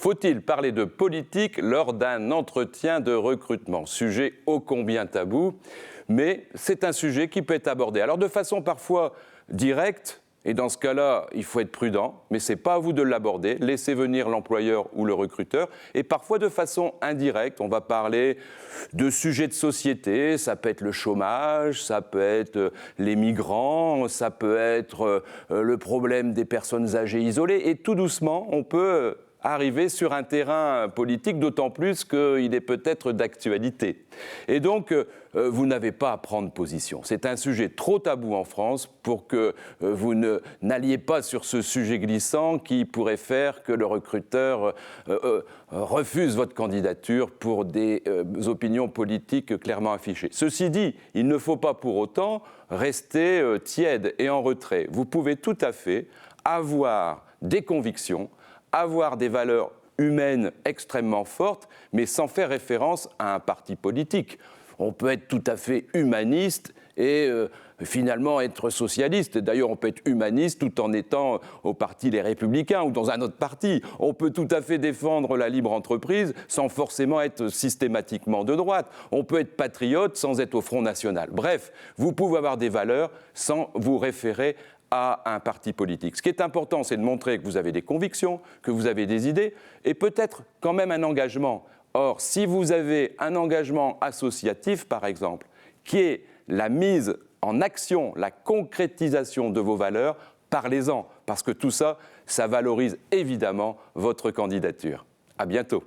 Faut-il parler de politique lors d'un entretien de recrutement? Sujet ô combien tabou, mais c'est un sujet qui peut être abordé. Alors de façon parfois directe, et dans ce cas-là, il faut être prudent, mais ce n'est pas à vous de l'aborder. Laissez venir l'employeur ou le recruteur. Et parfois de façon indirecte, on va parler de sujets de société. Ça peut être le chômage, ça peut être les migrants, ça peut être le problème des personnes âgées isolées. Et tout doucement, on peut arriver sur un terrain politique, d'autant plus qu'il est peut-être d'actualité. Et donc, vous n'avez pas à prendre position. C'est un sujet trop tabou en France pour que vous n'alliez pas sur ce sujet glissant qui pourrait faire que le recruteur refuse votre candidature pour des opinions politiques clairement affichées. Ceci dit, il ne faut pas pour autant rester tiède et en retrait. Vous pouvez tout à fait avoir des convictions, avoir des valeurs humaines extrêmement fortes, mais sans faire référence à un parti politique. On peut être tout à fait humaniste et finalement être socialiste. D'ailleurs, on peut être humaniste tout en étant au parti Les Républicains ou dans un autre parti. On peut tout à fait défendre la libre entreprise sans forcément être systématiquement de droite. On peut être patriote sans être au Front National. Bref, vous pouvez avoir des valeurs sans vous référer à un parti politique. Ce qui est important, c'est de montrer que vous avez des convictions, que vous avez des idées et peut-être quand même un engagement. Or, si vous avez un engagement associatif, par exemple, qui est la mise en action, la concrétisation de vos valeurs, parlez-en, parce que tout ça, ça valorise évidemment votre candidature. À bientôt.